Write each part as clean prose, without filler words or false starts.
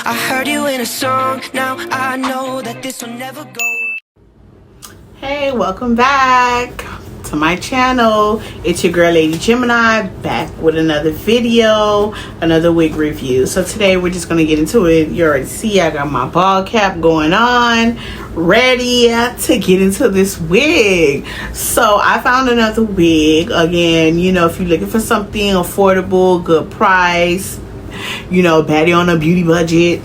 I heard you in a song. Now I know that this will never go. Hey, welcome back to my channel. It's your girl Lady Gemini, back with another video, another wig review. So today we're just gonna get into it. You already see I got my ball cap going on, ready to get into this wig. So I found another wig. Again, you know, if you're looking for something affordable, good price, you know, baddie on a beauty budget,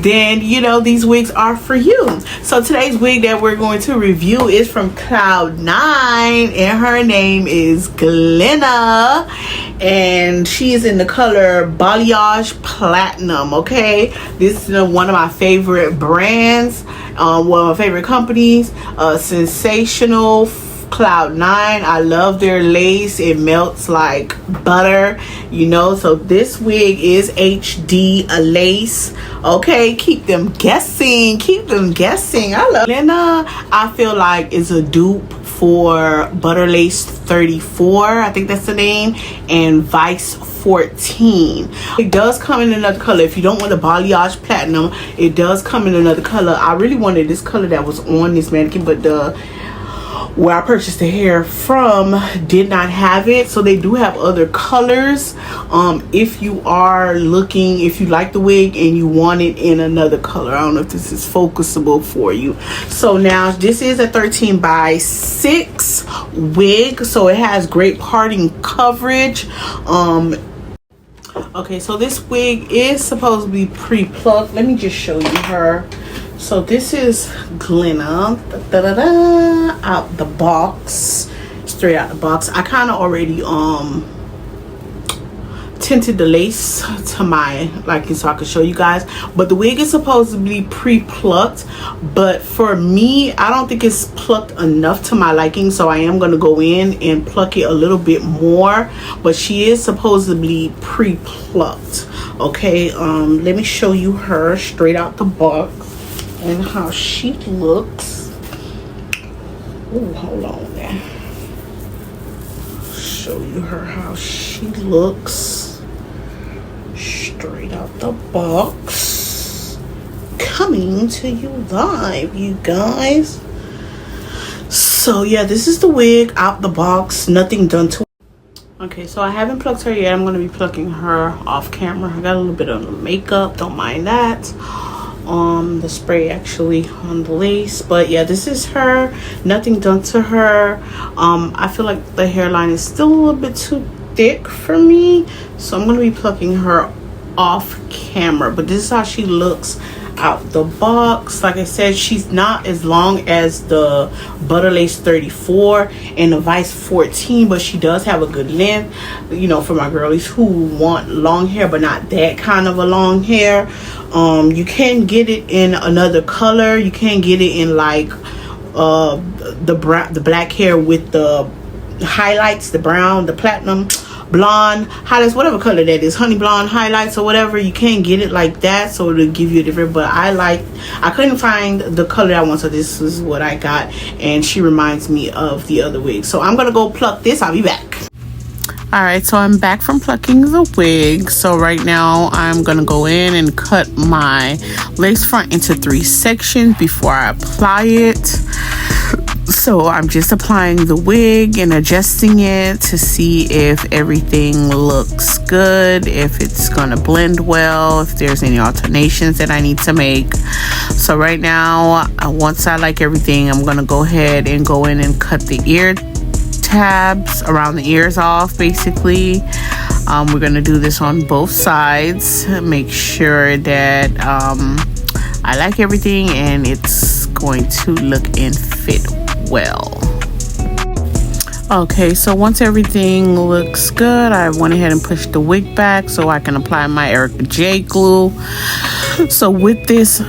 then you know these wigs are for you. So today's wig that we're going to review is from Cloud9, and her name is GLEENA, and she is in the color Balayage Platinum. Okay, this is one of my favorite brands, one of my favorite companies, Sensational, Cloud9. I love their lace. It melts like butter, you know. So this wig is HD lace. Okay, keep them guessing, I love GLEENA. I feel like is a dupe for Butter Lace 34, I think that's the name, and Vice 14. It does come in another color. If you don't want the Balayage Platinum, it does come in another color. I really wanted this color that was on this mannequin, but where I purchased the hair from did not have it. So they do have other colors. If you are looking, if you like the wig and you want it in another color, I don't know if this is focusable for you. So now this is a 13x6 wig, so it has great parting coverage. Okay, so this wig is supposed to be pre-plucked. Let me just show you her. So this is GLEENA, out the box, straight out the box. I kind of already tinted the lace to my liking so I could show you guys, but the wig is supposed to be pre-plucked, but for me I don't think it's plucked enough to my liking, so I am going to go in and pluck it a little bit more, but she is supposedly pre-plucked. Okay, let me show you her straight out the box and how she looks. Oh, hold on there. Show you her how she looks straight out the box, coming to you live, you guys. So yeah, this is the wig out the box, nothing done to it. Okay, so I haven't plucked her yet. I'm going to be plucking her off camera. I got a little bit of makeup, don't mind that. The spray actually on the lace, but yeah, this is her, nothing done to her. I feel like the hairline is still a little bit too thick for me, so I'm going to be plucking her off camera, but this is how she looks out the box. Like I said, she's not as long as the Butter Lace 34 and the Vice 14, but she does have a good length, you know, for my girlies who want long hair but not that kind of a long hair. You can get it in another color. You can get it in like the black hair with the highlights, the brown, the platinum, blonde highlights, whatever color that is, honey blonde highlights or whatever. You can get it like that, so it'll give you a different, but I couldn't find the color I want, so this is what I got, and she reminds me of the other wig. So I'm gonna go pluck this. I'll be back. Alright, so I'm back from plucking the wig. So right now I'm gonna go in and cut my lace front into 3 sections before I apply it. So I'm just applying the wig and adjusting it to see if everything looks good, if it's gonna blend well, if there's any alternations that I need to make. So right now, once I like everything, I'm gonna go ahead and go in and cut the ear tabs around the ears off, basically. We're gonna do this on both sides, make sure that I like everything and it's going to look and fit well. Okay, so once everything looks good, I went ahead and pushed the wig back so I can apply my Erica J glue. So with this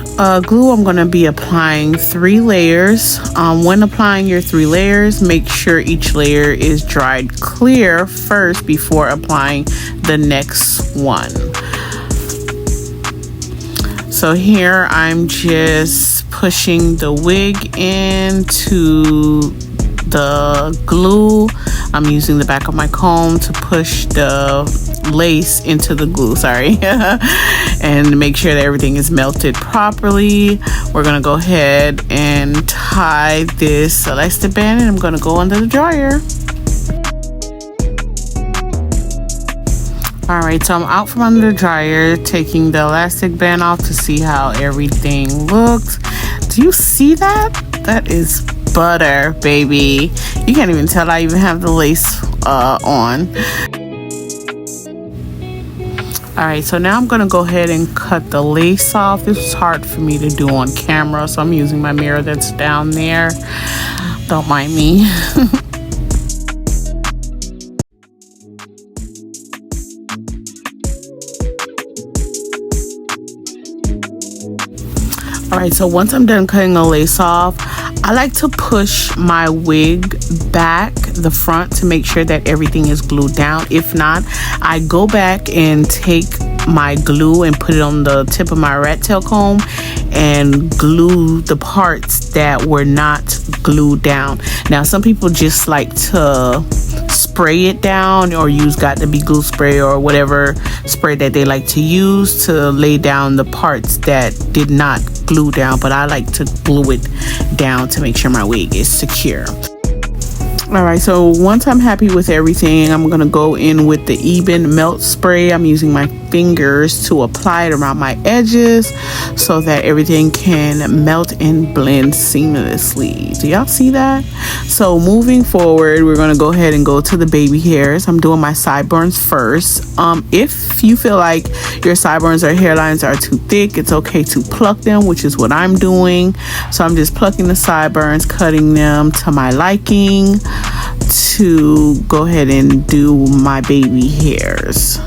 glue, I'm going to be applying 3 layers. When applying your 3 layers, make sure each layer is dried clear first before applying the next one. So here I'm just pushing the wig into the glue. I'm using the back of my comb to push the lace into the glue, sorry. And make sure that everything is melted properly. We're gonna go ahead and tie this elastic band, and I'm gonna go under the dryer. All right, so I'm out from under the dryer, taking the elastic band off to see how everything looks. Do you see that? That is butter, baby. You can't even tell I even have the lace on. All right, so now I'm gonna go ahead and cut the lace off. This was hard for me to do on camera, so I'm using my mirror that's down there. Don't mind me. All right, so once I'm done cutting the lace off, I like to push my wig back the front to make sure that everything is glued down. If not, I go back and take my glue and put it on the tip of my rat tail comb and glue the parts that were not glued down. Now, some people just like to spray it down or use Got to Be glue spray or whatever spray that they like to use to lay down the parts that did not glue down, but I like to glue it down to make sure my wig is secure. All right, so once I'm happy with everything, I'm gonna go in with the Eben melt spray. I'm using my fingers to apply it around my edges so that everything can melt and blend seamlessly. Do y'all see that? So moving forward, we're gonna go ahead and go to the baby hairs. I'm doing my sideburns first. If you feel like your sideburns or hairlines are too thick, it's okay to pluck them, which is what I'm doing. So I'm just plucking the sideburns, cutting them to my liking to go ahead and do my baby hairs.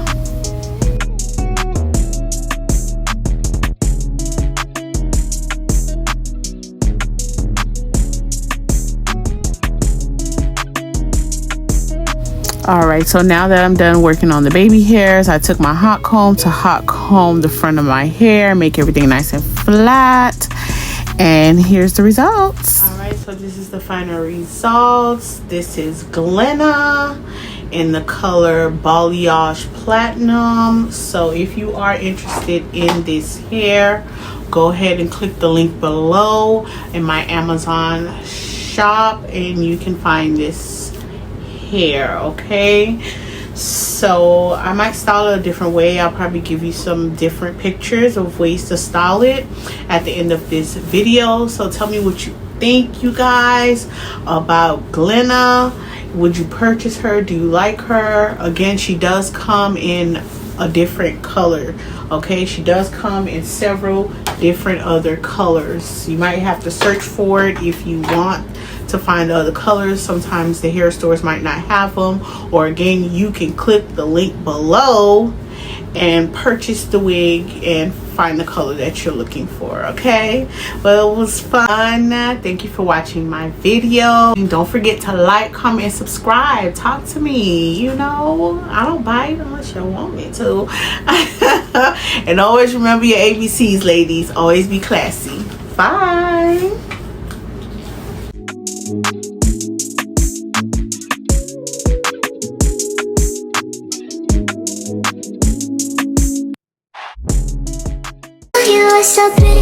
All right, so now that I'm done working on the baby hairs, I took my hot comb to hot comb the front of my hair, make everything nice and flat, and here's the results. All right, so this is the final results. This is GLEENA in the color Balayage Platinum. So if you are interested in this hair, go ahead and click the link below in my Amazon shop and you can find this hair. Okay, so I might style it a different way. I'll probably give you some different pictures of ways to style it at the end of this video. So tell me what you think, you guys, about GLEENA. Would you purchase her? Do you like her? Again, she does come in a different color. Okay, she does come in several different other colors. You might have to search for it if you want to find the other colors. Sometimes the hair stores might not have them, or again, you can click the link below and purchase the wig and find the color that you're looking for. Okay, well, it was fun. Thank you for watching my video, and don't forget to like, comment, and subscribe. Talk to me. You know, I don't bite unless you want me to. And always remember your ABCs, ladies. Always be classy. Bye. You are so pretty.